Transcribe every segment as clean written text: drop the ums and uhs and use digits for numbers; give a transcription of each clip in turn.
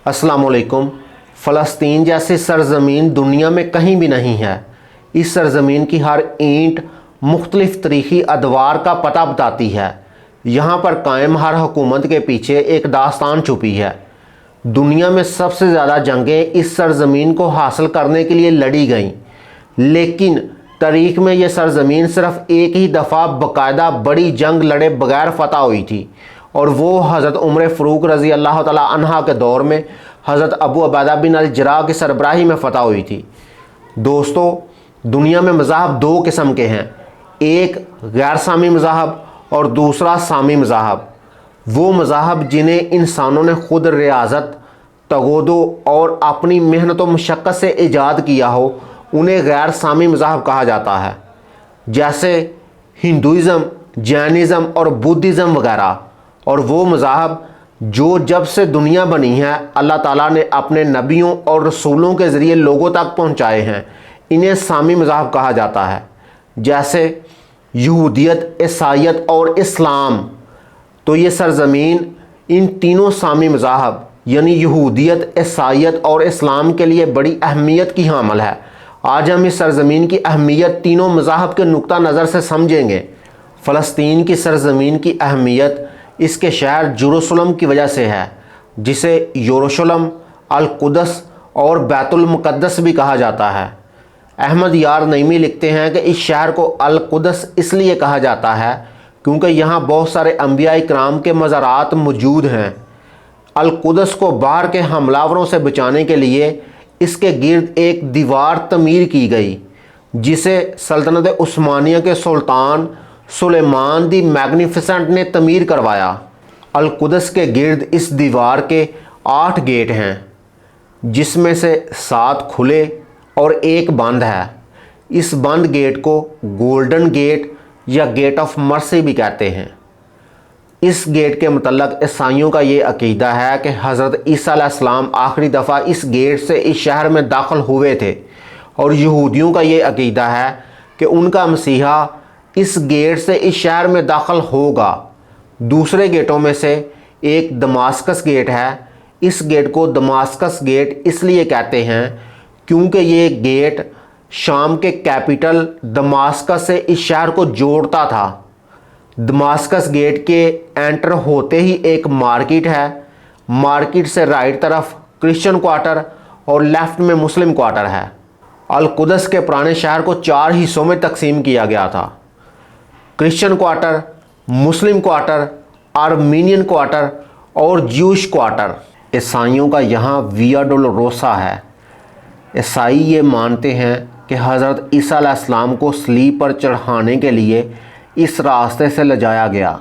अस्सलाम वालेकुम। फ़लस्तीन जैसी सरज़मीन दुनिया में कहीं भी नहीं है। इस सरज़मीन की हर ईंट मुख्तलिफ़ तारीख़ी अदवार का पता बताती है। यहाँ पर कायम हर हुकूमत के पीछे एक दास्तान छुपी है। दुनिया में सबसे ज़्यादा जंगें इस सरज़मीन को हासिल करने के लिए लड़ी गईं, लेकिन तारीख़ में यह सरज़मीन सिर्फ़ एक ही दफ़ा बाकायदा बड़ी जंग लड़े बगैर फ़तह हुई थी, और वो हज़रत उमर फ़ारूक रज़ी अल्लाह तआला अन्हा के दौर में हज़रत अबू उबैदा बिन अल जर्राह की सरबराही में फ़तह हुई थी। दोस्तों, दुनिया में मज़ाहब दो किस्म के हैं, एक गैर सामी मज़ाहब और दूसरा सामी मज़ाहब। वो मज़ाहब जिन्हें इंसानों ने ख़ुद रियाज़त, तगोदो और अपनी मेहनत व मशक्क़त से ईजाद किया हो, उन्हें गैर सामी मज़ाहब कहा जाता है, जैसे हिंदुइज़म, जैनिज़म और बुद्धिज़्म वगैरह। और वो मज़ाहब जो जब से दुनिया बनी है अल्लाह ताला ने अपने नबियों और रसूलों के ज़रिए लोगों तक पहुँचाए हैं, इन्हें सामी मज़ाहब कहा जाता है, जैसे यहूदियत, ईसाईयत और इस्लाम। तो ये सरज़मीन इन तीनों सामी मज़ाहब यानी यहूदियत, ईसाईयत और इस्लाम के लिए बड़ी अहमियत की हामिल है। आज हम इस सरज़मीन की अहमियत तीनों मज़ाहब के नुक्ता नज़र से समझेंगे। फ़लस्तीन की सरज़मीन की अहमियत इसके शहर जेरूसलम की वजह से है, जिसे यरूशलम, अल-कुदस और बैतुल मुक़द्दस भी कहा जाता है। अहमद यार नईमी लिखते हैं कि इस शहर को अल-कुदस इसलिए कहा जाता है क्योंकि यहाँ बहुत सारे अंबिया इकराम के मज़ारात मौजूद हैं। अल-कुदस को बाहर के हमलावरों से बचाने के लिए इसके गिर्द एक दीवार तमीर की गई, जिसे सल्तनत उस्मानिया के सुल्तान सुलेमान दी मैग्निफिसेंट ने तमीर करवाया। अल-कुदस के गिर्द इस दीवार के 8 गेट हैं, जिसमें से 7 खुले और एक बंद है। इस बंद गेट को गोल्डन गेट या गेट ऑफ मर्सी भी कहते हैं। इस गेट के मतलब ईसाइयों का ये अकीदा है कि हज़रत ईसा अलैहिस्सलाम आखिरी दफ़ा इस गेट से इस शहर में दाखिल हुए थे, और यहूदियों का ये अकीदा है कि उनका मसीहा इस गेट से इस शहर में दाखिल होगा। दूसरे गेटों में से एक दमास्कस गेट है। इस गेट को दमास्कस गेट इसलिए कहते हैं क्योंकि ये गेट शाम के कैपिटल दमास्कस से इस शहर को जोड़ता था। दमास्कस गेट के एंटर होते ही एक मार्केट है। मार्केट से राइट तरफ क्रिश्चियन क्वार्टर और लेफ़्ट में मुस्लिम क्वार्टर है। अल-कुदस के पुराने शहर को 4 हिस्सों में तकसीम किया गया था: क्रिश्चियन क्वार्टर, मुस्लिम क्वार्टर, आर्मीनियन क्वार्टर और ज्यूश क्वार्टर। ईसाइयों का यहाँ विया डोलोरोसा है। ईसाई ये मानते हैं कि हज़रत ईसा अलैहिस्सलाम को सलीब पर चढ़ाने के लिए इस रास्ते से ले जाया गया।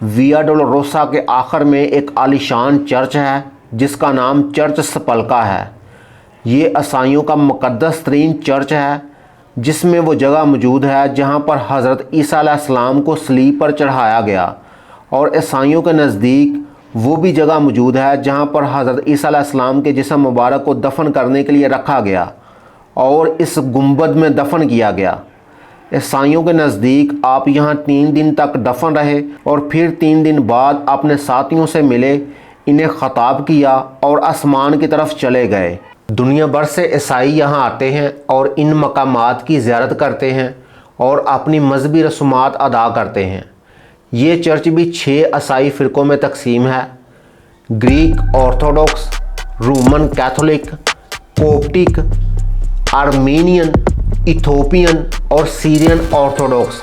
विया डोलोरोसा के आखिर में एक आलीशान चर्च है जिसका नाम चर्च स्पलका है। ये ईसाइयों का मुक़द्दस तरीन चर्च है, जिसमें वो जगह मौजूद है जहाँ पर हज़रत ईसा अलैहिस्सलाम को सलीब पर चढ़ाया गया, और ईसाइयों के नज़दीक वो भी जगह मौजूद है जहाँ पर हज़रत ईसा अलैहिस्सलाम के जिस्म मुबारक को दफन करने के लिए रखा गया और इस गुंबद में दफन किया गया। ईसाइयों के नज़दीक आप यहाँ 3 दिन तक दफन रहे और फिर 3 दिन बाद अपने साथियों से मिले, इन्हें ख़ताब किया और आसमान की तरफ चले गए। दुनिया भर से ईसाई यहाँ आते हैं और इन मकामात की ज़ियारत करते हैं और अपनी मजहबी रसूमात अदा करते हैं। ये चर्च भी 6 ईसाई फ़िरक़ों में तकसीम है: Greek Orthodox, Roman Catholic, Coptic, Armenian, Ethiopian और सीरियन ऑर्थोडॉक्स।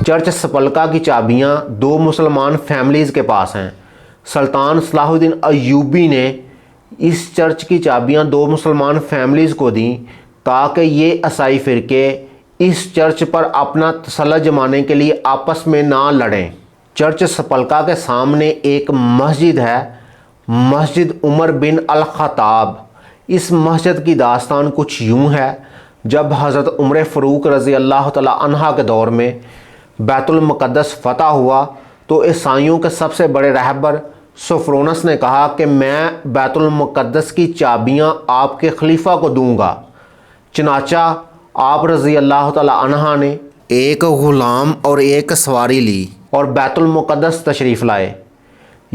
चर्च स्पलका की चाबियाँ 2 मुसलमान फैमिलीज़ के पास हैं। सुल्तान सलाहुद्दीन अय्यूबी ने इस चर्च की चाबियां 2 मुसलमान फैमिलीज़ को दी ताकि ये ईसाई फ़िरके इस चर्च पर अपना तसल्लुत जमाने के लिए आपस में ना लड़ें। चर्च स्पलका के सामने एक मस्जिद है, मस्जिद उमर बिन अल ख़त्ताब। इस मस्जिद की दास्तान कुछ यूँ है: जब हज़रत उमर फ़ारूक रज़ी अल्लाह तआला अन्हा के दौर में बैतुल मुक़द्दस फ़तह हुआ तो ईसाइयों के सबसे बड़े रहबर सोफ्रोनस ने कहा कि मैं बैतुल मुक़द्दस की चाबियां आपके खलीफा को दूंगा। चनाचा आप रज़ी अल्लाह तआला अन्हा ने एक ग़ुलाम और एक सवारी ली और बैतुल मुक़द्दस तशरीफ़ लाए।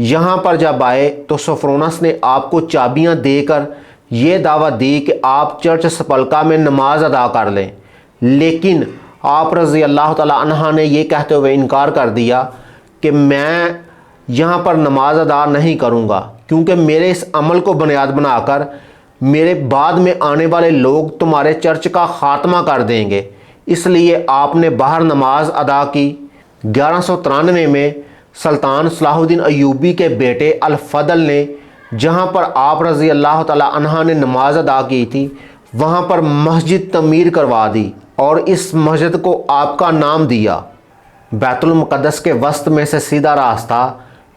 यहाँ पर जब आए तो सोफ्रोनस ने आपको चाबियाँ देकर ये दावत दी कि आप चर्च सपल्का में नमाज अदा कर लें, लेकिन आप रज़ी अल्लाह ताला अन्हा ने ये कहते हुए इनकार कर दिया कि मैं यहाँ पर नमाज अदा नहीं करूँगा, क्योंकि मेरे इस अमल को बुनियाद बनाकर मेरे बाद में आने वाले लोग तुम्हारे चर्च का ख़ात्मा कर देंगे, इसलिए आपने बाहर नमाज अदा की। 1193 में सुल्तान सलाहुद्दीन अय्यूबी के बेटे अल-फदल ने जहाँ पर आप रज़ी अल्लाह ताला अन्हा ने नमाज अदा की थी वहाँ पर मस्जिद तमीर करवा दी और इस मस्जिद को आपका नाम दिया। बैतुल मुक़द्दस के वस्त में से सीधा रास्ता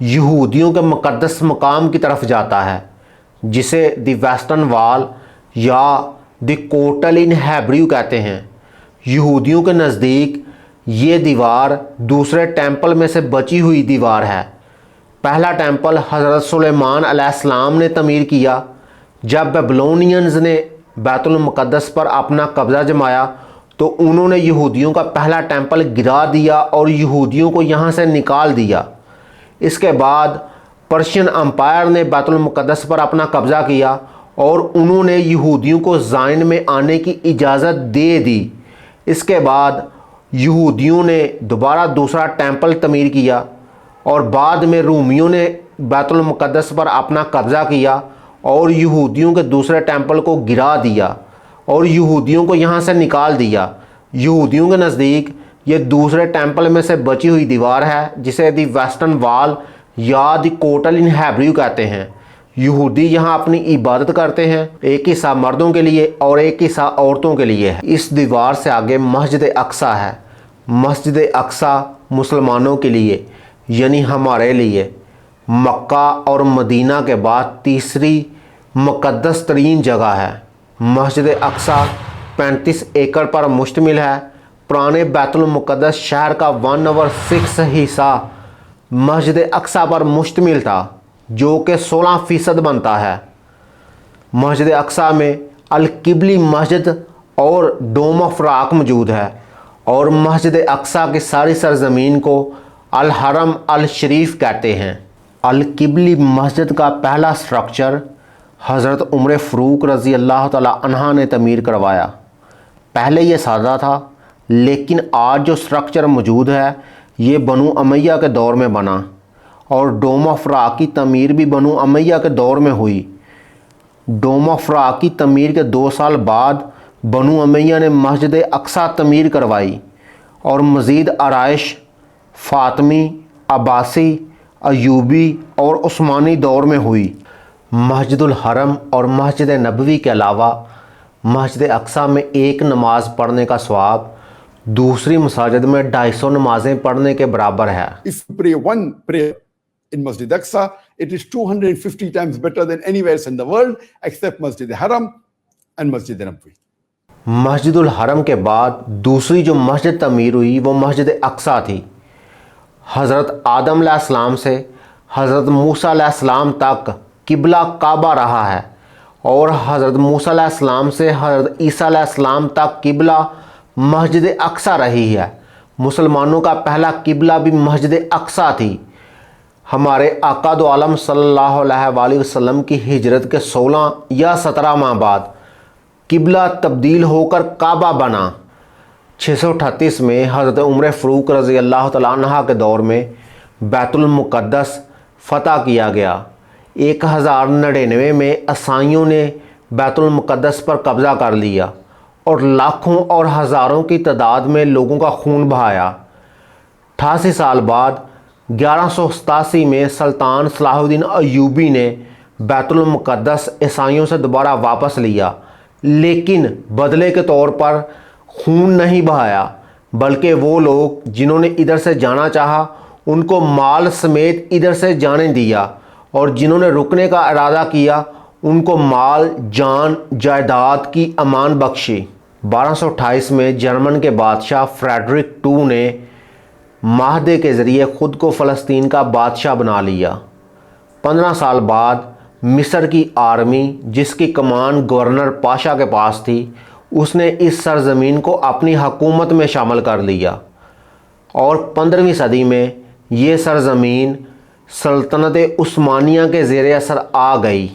यहूदियों के मुक़द्दस मकाम की तरफ जाता है, जिसे द वेस्टर्न वॉल या द कोटल इन हेब्रू कहते हैं। यहूदियों के नज़दीक ये दीवार दूसरे टेंपल में से बची हुई दीवार है। पहला टेंपल हज़रत सुलेमान अलैहिस्सलाम ने तमीर किया। जब बेबीलोनियंस ने बैतुल मुक़द्दस पर अपना कब्ज़ा जमाया तो उन्होंने यहूदियों का पहला टेंपल गिरा दिया और यहूदियों को यहाँ से निकाल दिया। इसके बाद पर्शियन अम्पायर ने बैतुल मुक़द्दस पर अपना कब्ज़ा किया और उन्होंने यहूदियों को ज़ाइन में आने की इजाज़त दे दी। इसके बाद यहूदियों ने दोबारा दूसरा टेंपल तमीर किया और बाद में रूमियों ने बैतुल मुक़द्दस पर अपना कब्ज़ा किया और यहूदियों के दूसरे टेंपल को गिरा दिया और यहूदियों को यहाँ से निकाल दिया। यहूदियों के नज़दीक ये दूसरे टेंपल में से बची हुई दीवार है, जिसे द वेस्टर्न वॉल या द कोटल इन हेब्रू कहते हैं। यहूदी यहाँ अपनी इबादत करते हैं, एक हिस्सा मर्दों के लिए और एक हिस्सा औरतों के लिए है। इस दीवार से आगे मस्जिद अक्सा है। मस्जिद अक्सा मुसलमानों के लिए यानी हमारे लिए मक्का और मदीना के बाद तीसरी मुक़द्दस तरीन जगह है। मस्जिद अक्सा 35 एकड़ पर मुश्तमिल है। पुराने बैतुल मुक़द्दस शहर का 1/6 हिस्सा मस्जिद अक्सा पर मुश्तमिल था, जो कि 16% बनता है। मस्जिद अक्सा में अल-किबली मस्जिद और डोम ऑफ राक मौजूद है और मस्जिद अक्सा की सारी सरजमीन को अल-हरम अल-शरीफ कहते हैं। अल-किबली मस्जिद का पहला स्ट्रक्चर हज़रत उमर फ़ारूक रज़ी अल्लाह ताला अन्हा ने तमीर करवाया। पहले ये सादा था, लेकिन आज जो स्ट्रक्चर मौजूद है ये बनु अमैया के दौर में बना और डोम ऑफ राक की तमीर भी बनु अमैया के दौर में हुई। डोम ऑफ राक की तमीर के 2 साल बाद बनु अमैया ने मस्जिद अक्सा तमीर करवाई और मज़ीद आराइश फ़ातिमी, अब्बासी, अयूबी और उस्मानी दौर में हुई। मस्जिदुल हरम और मस्जिद नबवी के अलावा मस्जिद अक्सा में एक नमाज पढ़ने का सवाब दूसरी मसाजिद में 250 नमाजें पढ़ने के बराबर है। If you pray one prayer in Masjid Aqsa, it is 250 times better than anywhere else in the world except Masjid Haram and Masjid Nabawi. मस्जिदुल हरम के बाद दूसरी जो मस्जिद तमीर हुई वो मस्जिद अक्सा थी। हज़रत आदम अलैहिस्सलाम से हज़रत मूसा अलैहिस्सलाम तक किबला काबा रहा है और हज़रत मूसा अलैहिस्सलाम से हज़रत ईसा अलैहिस्सलाम तक किबला मस्जिद अक्सा रही है। मुसलमानों का पहला किबला भी मस्जिद अक्सा थी। हमारे आका दो आलम सल्लल्लाहु अलैहि वसल्लम की हिजरत के 16 या 17 माह बाद किबला तब्दील होकर काबा बना। 638 में हज़रत उमर फ़ारूक रज़ी अल्लाह तआला अन्हा के दौर में बैतुल मुक़द्दस फ़तह किया गया। 1099 में ईसाइयों ने बैतुल मुक़द्दस पर कब्ज़ा कर लिया और लाखों और हज़ारों की तादाद में लोगों का खून बहाया। 88 साल बाद 1187 में सुल्तान सलाहुद्दीन अय्यूबी ने बैतुल मुक़द्दस ईसाइयों से दोबारा वापस लिया, लेकिन बदले के तौर पर खून नहीं बहाया, बल्कि वो लोग जिन्होंने इधर से जाना चाहा उनको माल समेत इधर से जाने दिया और जिन्होंने रुकने का इरादा किया उनको माल, जान, जायदाद की अमान बख्शी। 1228 में जर्मन के बादशाह फ्रेडरिक II ने माहदे के ज़रिए ख़ुद को फ़लस्तीन का बादशाह बना लिया। 15 साल बाद मिस्र की आर्मी, जिसकी कमान गवर्नर पाशा के पास थी, उसने इस सरज़मीन को अपनी हुकूमत में शामिल कर लिया और 15वीं सदी में ये सरज़मीन सल्तनत उस्मानिया के ज़ेर असर आ गई।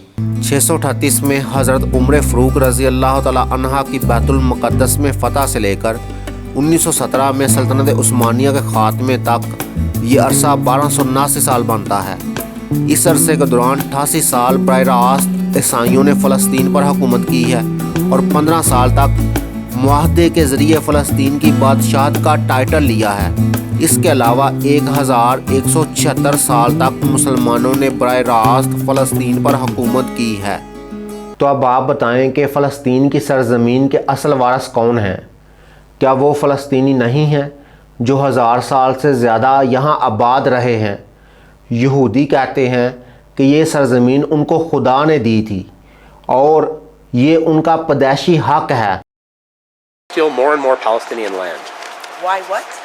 638 में हज़रत उमर फ़ारूक रज़ी अल्लाह ताला अन्हा की बैतुल मुक़द्दस में फ़तह से लेकर 1917 में सल्तनत उस्मानिया के ख़ात्मे तक ये अरसा 1279 साल बनता है। इस अरसे के दौरान 88 साल बराह रास्त ईसाइयों ने फ़लस्तीन पर हुकूमत की है और 15 साल तक मुआहदे के ज़रिए फ़लस्तीन की बादशाहत का टाइटल लिया है। इसके अलावा 1176 साल तक मुसलमानों ने बराह रास्त फ़लस्तीन पर हुकूमत की है। तो अब आप बताएं कि फ़लस्तीन की सरज़मीन के असल वारिस कौन हैं? क्या वो फ़लस्तीनी नहीं हैं जो 1000 साल से ज़्यादा यहाँ आबाद रहे हैं? यहूदी कहते हैं कि ये सरज़मीन उनको खुदा ने दी थी और ये उनका पैदाइशी हक है। Steal more and more Palestinian land. Why what?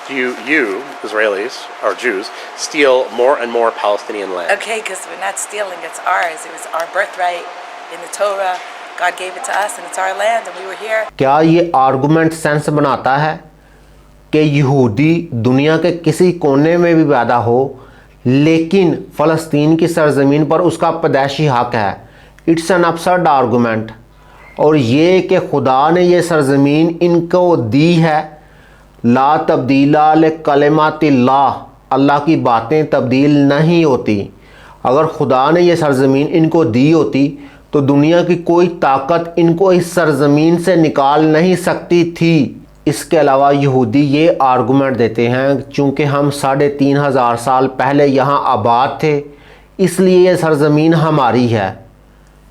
You, Israelis or Jews, steal more and more Palestinian land. Okay, because we're not stealing, it's ours. It was our birthright in the Torah. God gave it to us and it's our land and we were here. क्या ये argument sense बनाता है कि यहूदी दुनिया के किसी कोने में भी पैदा हो लेकिन फ़लस्तीन की सरज़मीन पर उसका पैदाइशी हक है? It's an absurd argument. और ये कि खुदा ने ये सरज़मीन इनको दी है, ला तब्दीला ले कलिमातिल्लाह, अल्लाह की बातें तब्दील नहीं होती। अगर खुदा ने ये सरज़मीन इनको दी होती तो दुनिया की कोई ताकत इनको इस सरज़मीन से निकाल नहीं सकती थी। इसके अलावा यहूदी ये आर्गुमेंट देते हैं चूँकि हम 3500 साल पहले यहाँ आबाद थे इसलिए ये सरज़मीन हमारी है।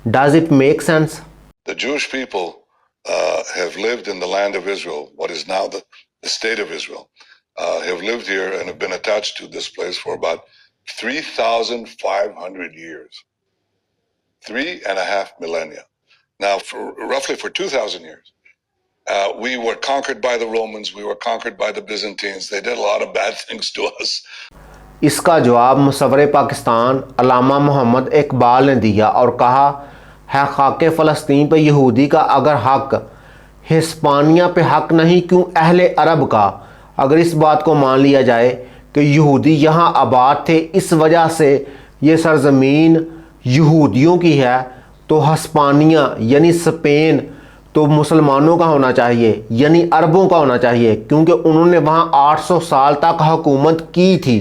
Does it make sense? The Jewish people have lived in the land of Israel, what is now the state of Israel, have lived here and have been attached to this place for about 3,500 years, 3.5 millennia. Now, roughly for 2,000 years, we were conquered by the Romans, we were conquered by the Byzantines. They did a lot of bad things to us. इसका जवाब मुसव्विर पाकिस्तान अल्लामा मोहम्मद इकबाल ने दिया और कहा है खाके फ़लस्तीन पे यहूदी का अगर हक हिस्पानिया पे हक नहीं क्यों अहले अरब का? अगर इस बात को मान लिया जाए कि यहूदी यहाँ आबाद थे इस वजह से ये सरज़मीन यहूदियों की है तो हिस्पानिया यानी स्पेन तो मुसलमानों का होना चाहिए यानी अरबों का होना चाहिए क्योंकि उन्होंने वहाँ 800 साल तक हुकूमत की थी।